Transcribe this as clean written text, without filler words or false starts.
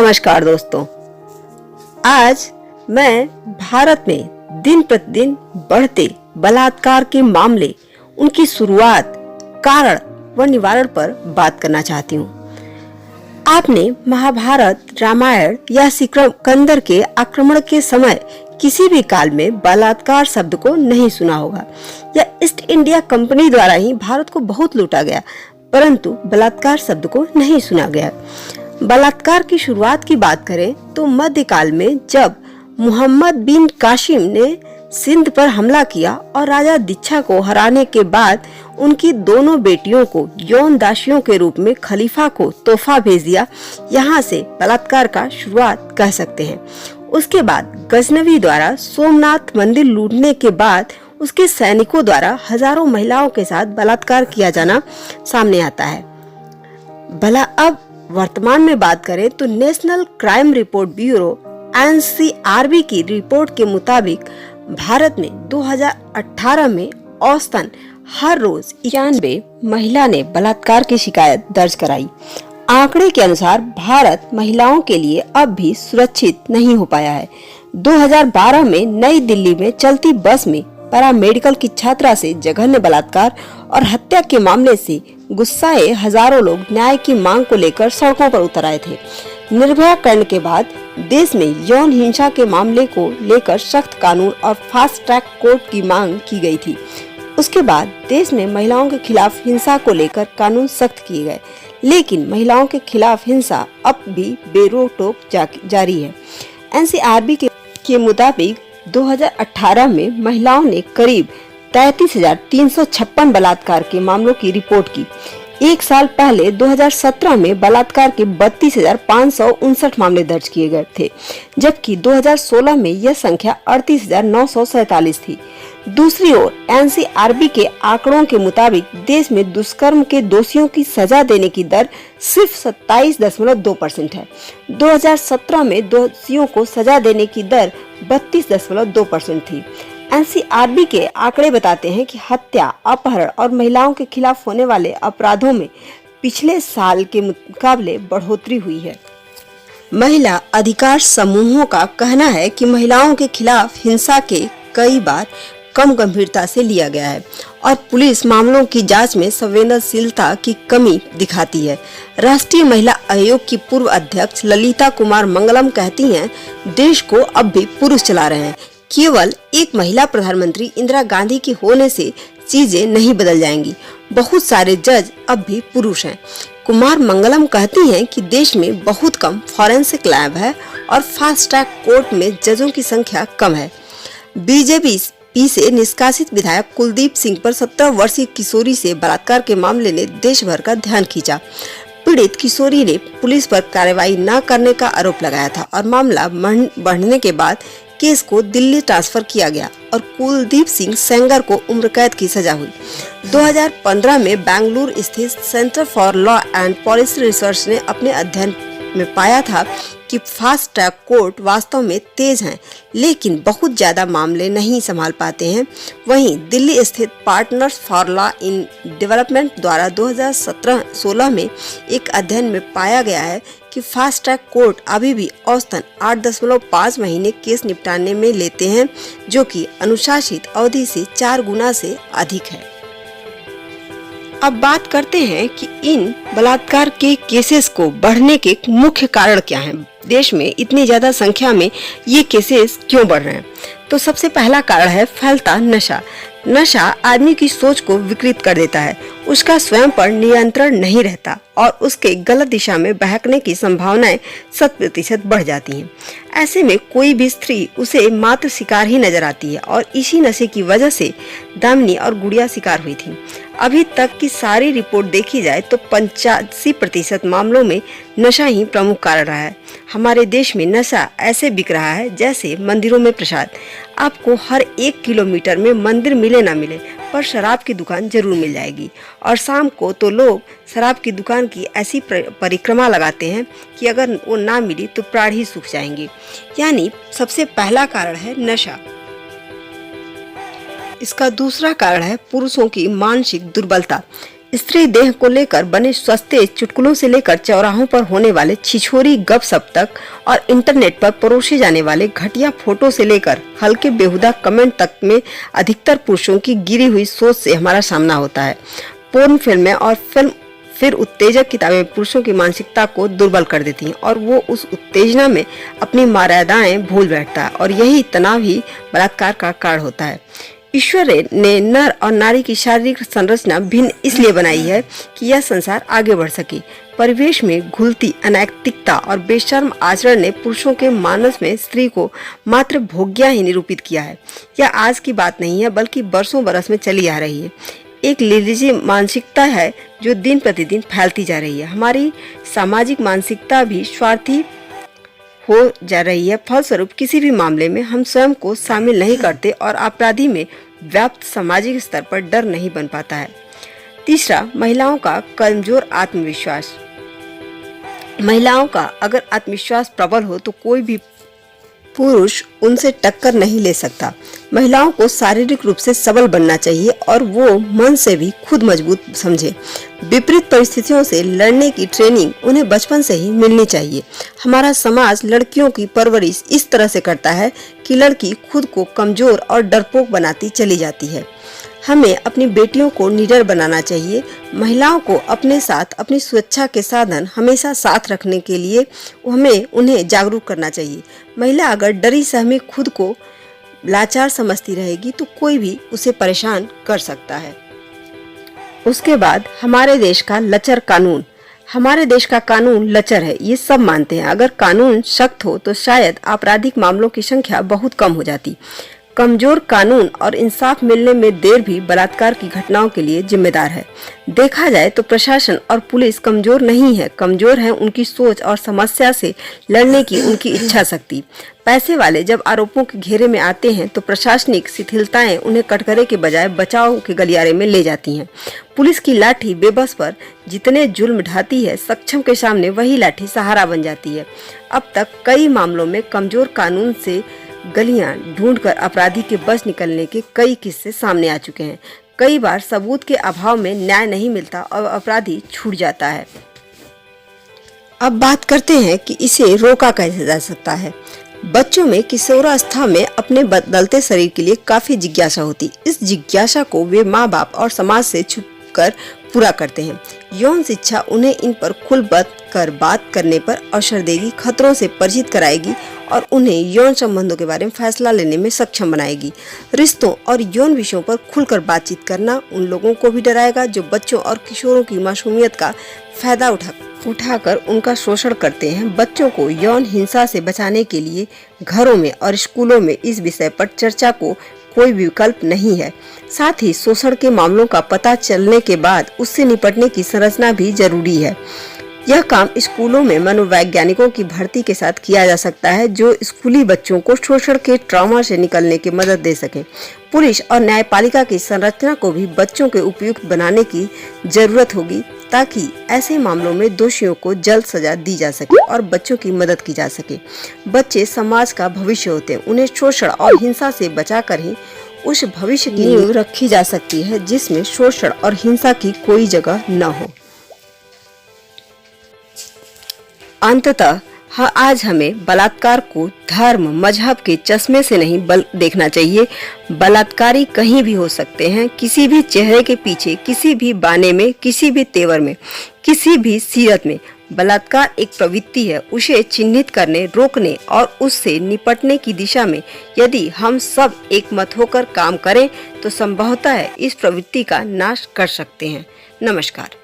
नमस्कार दोस्तों, आज मैं भारत में दिन प्रतिदिन बढ़ते बलात्कार के मामले, उनकी शुरुआत, कारण व निवारण पर बात करना चाहती हूँ। आपने महाभारत, रामायण या सिकंदर के आक्रमण के समय किसी भी काल में बलात्कार शब्द को नहीं सुना होगा। या ईस्ट इंडिया कंपनी द्वारा ही भारत को बहुत लूटा गया, परंतु बलात्कार शब्द को नहीं सुना गया। बलात्कार की शुरुआत की बात करें तो मध्यकाल में जब मोहम्मद बिन कासिम ने सिंध पर हमला किया और राजा दीक्षा को हराने के बाद उनकी दोनों बेटियों को यौन दासियों के रूप में खलीफा को तोहफा भेज दिया, यहाँ से बलात्कार का शुरुआत कह सकते हैं। उसके बाद गजनवी द्वारा सोमनाथ मंदिर लूटने के बाद उसके सैनिकों द्वारा हजारों महिलाओं के साथ बलात्कार किया जाना सामने आता है। भला अब वर्तमान में बात करें तो national crime report bureau NCRB की रिपोर्ट के मुताबिक भारत में 2018 में औसतन हर रोज 91 महिला ने बलात्कार की शिकायत दर्ज कराई। आंकड़े के अनुसार भारत महिलाओं के लिए अब भी सुरक्षित नहीं हो पाया है। 2012 में नई दिल्ली में चलती बस में पैरामेडिकल की छात्रा से जघन्य बलात्कार और हत्या के मामले से गुस्साए हजारों लोग न्याय की मांग को लेकर सड़कों पर उतर आए थे। निर्भया कांड के बाद देश में यौन हिंसा के मामले को लेकर सख्त कानून और फास्ट ट्रैक कोर्ट की मांग की गई थी। उसके बाद देश में महिलाओं के खिलाफ हिंसा को लेकर कानून सख्त किए गए, लेकिन महिलाओं के खिलाफ हिंसा अब भी बेरोक-टोक जारी है। NCRB के मुताबिक 2018 में महिलाओं ने करीब 33,356 बलात्कार के मामलों की रिपोर्ट की। एक साल पहले 2017 में बलात्कार के 32,559 मामले दर्ज किए गए थे, जबकि 2016 में यह संख्या 38,947 थी। दूसरी ओर NCRB के आंकड़ों के मुताबिक देश में दुष्कर्म के दोषियों की सजा देने की दर सिर्फ 27.2% है। 2017 में दोषियों को सजा देने की दर 32.2% थी। NCRB के आंकड़े बताते हैं कि हत्या, अपहरण और महिलाओं के खिलाफ होने वाले अपराधों में पिछले साल के मुकाबले बढ़ोतरी हुई है। महिला अधिकार समूहों का कहना है कि महिलाओं के खिलाफ हिंसा के कई बार कम गंभीरता से लिया गया है और पुलिस मामलों की जांच में संवेदनशीलता की कमी दिखाती है। राष्ट्रीय महिला आयोग की पूर्व अध्यक्ष ललिता कुमार मंगलम कहती हैं, देश को अब भी पुरुष चला रहे हैं। केवल एक महिला प्रधानमंत्री इंदिरा गांधी की होने से चीजें नहीं बदल जाएंगी। बहुत सारे जज अब भी पुरुष हैं। कुमार मंगलम कहती हैं कि देश में बहुत कम फॉरेंसिक लैब है और फास्ट ट्रैक कोर्ट में जजों की संख्या कम है। बीजेपी से निष्कासित विधायक कुलदीप सिंह पर 17 वर्षीय किशोरी से बलात्कार के मामले ने देश भर का ध्यान खींचा। पीड़ित किशोरी ने पुलिस पर कार्रवाई न करने का आरोप लगाया था और मामला बढ़ने के बाद केस को दिल्ली ट्रांसफर किया गया और कुलदीप सिंह सेंगर को उम्र कैद की सजा हुई। 2015 में बेंगलुरु स्थित centre for law and policy research ने अपने अध्ययन में पाया था कि फास्ट ट्रैक कोर्ट वास्तव में तेज हैं, लेकिन बहुत ज्यादा मामले नहीं संभाल पाते हैं। वहीं दिल्ली स्थित partners for law in development द्वारा 2017-16 में एक अध्ययन में पाया गया है कि फास्ट ट्रैक कोर्ट अभी भी औसतन 8.5 महीने केस निपटाने में लेते हैं, जो कि अनुशासित अवधि से 4 गुना से अधिक है। अब बात करते हैं कि इन बलात्कार के केसेस को बढ़ने के मुख्य कारण क्या हैं। देश में इतनी ज्यादा संख्या में ये केसेस क्यों बढ़ रहे हैं? तो सबसे पहला कारण है फैलता नशा। नशा आदमी की सोच को विकृत कर देता है, उसका स्वयं पर नियंत्रण नहीं रहता और उसके गलत दिशा में बहकने की संभावनाएं 100% बढ़ जाती हैं। ऐसे में कोई भी स्त्री उसे मात्र शिकार ही नजर आती है और इसी नशे की वजह से दामिनी और गुड़िया शिकार हुई थी। अभी तक की सारी रिपोर्ट देखी जाए तो 85% मामलों में नशा ही प्रमुख कारण रहा है। हमारे देश में नशा ऐसे बिक रहा है जैसे मंदिरों में प्रसाद। आपको हर 1 किलोमीटर में मंदिर मिले ना मिले, पर शराब की दुकान जरूर मिल जाएगी। और शाम को तो लोग शराब की दुकान की ऐसी परिक्रमा लगाते हैं कि अगर वो ना मिली तो प्राण ही सूख जाएंगे। यानी सबसे पहला कारण है नशा। इसका दूसरा कारण है पुरुषों की मानसिक दुर्बलता। स्त्री देह को लेकर बने सस्ते चुटकुलों से लेकर चौराहों पर होने वाले छिछोरी गपशप तक और इंटरनेट पर परोसे जाने वाले घटिया फोटो से लेकर हल्के बेहुदा कमेंट तक में अधिकतर पुरुषों की गिरी हुई सोच से हमारा सामना होता है। पोर्न फिल्में और फिर उत्तेजक किताबें पुरुषों की मानसिकता को दुर्बल कर देती हैं और वो उस उत्तेजना में अपनी मर्यादाएं भूल बैठता है और यही तनाव ही बलात्कार का कारण होता है। ईश्वर ने नर और नारी की शारीरिक संरचना भिन्न इसलिए बनाई है कि यह संसार आगे बढ़ सके। परिवेश में घुलती अनैतिकता और बेशर्म आचरण ने पुरुषों के मानस में स्त्री को मात्र भोग्या ही निरूपित किया है। यह आज की बात नहीं है बल्कि बरसों बरस में चली आ रही है। एक निर्जीव मानसिकता है जो दिन प्रतिदिन फैलती जा रही है। हमारी सामाजिक मानसिकता भी स्वार्थी हो जा रही है। फलस्वरूप किसी भी मामले में हम स्वयं को शामिल नहीं करते और अपराधी में व्याप्त सामाजिक स्तर पर डर नहीं बन पाता है। तीसरा, महिलाओं का कमजोर आत्मविश्वास। महिलाओं का अगर आत्मविश्वास प्रबल हो तो कोई भी पुरुष उनसे टक्कर नहीं ले सकता। महिलाओं को शारीरिक रूप से सबल बनना चाहिए और वो मन से भी खुद मजबूत समझे। विपरीत परिस्थितियों से लड़ने की ट्रेनिंग उन्हें बचपन से ही मिलनी चाहिए। हमारा समाज लड़कियों की परवरिश इस तरह से करता है कि लड़की खुद को कमजोर और डरपोक बनाती चली जाती है। हमें अपनी बेटियों को निडर बनाना चाहिए। महिलाओं को अपने साथ अपनी सुरक्षा के साधन हमेशा साथ रखने के लिए हमें उन्हें जागरूक करना चाहिए। महिला अगर डरी सहमी खुद को लाचार समझती रहेगी तो कोई भी उसे परेशान कर सकता है। उसके बाद हमारे देश का लचर कानून। हमारे देश का कानून लचर है, ये सब मानते हैं। अगर कानून सख्त हो तो शायद आपराधिक मामलों की संख्या बहुत कम हो जाती। कमजोर कानून और इंसाफ मिलने में देर भी बलात्कार की घटनाओं के लिए जिम्मेदार है। देखा जाए तो प्रशासन और पुलिस कमजोर नहीं है, कमजोर है उनकी सोच और समस्या से लड़ने की उनकी इच्छा शक्ति। पैसे वाले जब आरोपों के घेरे में आते हैं तो प्रशासनिक शिथिलताएं उन्हें कटघरे के बजाय बचाव के गलियारे में ले जाती हैं। पुलिस की लाठी बेबस पर जितने जुल्म ढाती है, सक्षम के सामने वही लाठी सहारा बन जाती है। अब तक कई मामलों में कमजोर कानून से गलियां ढूंढकर अपराधी के बच निकलने के कई किस्से सामने आ चुके हैं। कई बार सबूत के अभाव में न्याय नहीं मिलता और अपराधी छूट जाता है। अब बात करते हैं कि इसे रोका कैसे जा सकता है। बच्चों में किशोरावस्था में अपने बदलते शरीर के लिए काफी जिज्ञासा होती। इस जिज्ञासा को वे माँ बाप और समाज से छुपकर पूरा करते हैं। यौन शिक्षा उन्हें इन पर खुल कर बात करने पर अवसर देगी, खतरों से परिचित कराएगी और उन्हें यौन संबंधों के बारे में फैसला लेने में सक्षम बनाएगी। रिश्तों और यौन विषयों पर खुलकर बातचीत करना उन लोगों को भी डराएगा जो बच्चों और किशोरों की मासूमियत का फायदा उठाकर उनका शोषण करते हैं। बच्चों को यौन हिंसा से बचाने के लिए घरों में और स्कूलों में इस विषय पर चर्चा को कोई विकल्प नहीं है। साथ ही शोषण के मामलों का पता चलने के बाद उससे निपटने की संरचना भी जरूरी है। यह काम स्कूलों में मनोवैज्ञानिकों की भर्ती के साथ किया जा सकता है जो स्कूली बच्चों को शोषण के ट्रॉमा से निकलने की मदद दे सके। पुलिस और न्यायपालिका की संरचना को भी बच्चों के उपयुक्त बनाने की जरूरत होगी ताकि ऐसे मामलों में दोषियों को जल्द सजा दी जा सके और बच्चों की मदद की जा सके। बच्चे समाज का भविष्य होते हैं, उन्हें शोषण और हिंसा से बचाकर ही उस भविष्य की नींव रखी जा सकती है जिसमें शोषण और हिंसा की कोई जगह न हो। अंततः आज हमें बलात्कार को धर्म मजहब के चश्मे से नहीं देखना चाहिए। बलात्कारी कहीं भी हो सकते हैं, किसी भी चेहरे के पीछे, किसी भी बाने में, किसी भी तेवर में, किसी भी सीरत में। बलात्कार एक प्रवृत्ति है। उसे चिन्हित करने, रोकने और उससे निपटने की दिशा में यदि हम सब एक मत होकर काम करें तो संभवतः इस प्रवृत्ति का नाश कर सकते हैं। नमस्कार।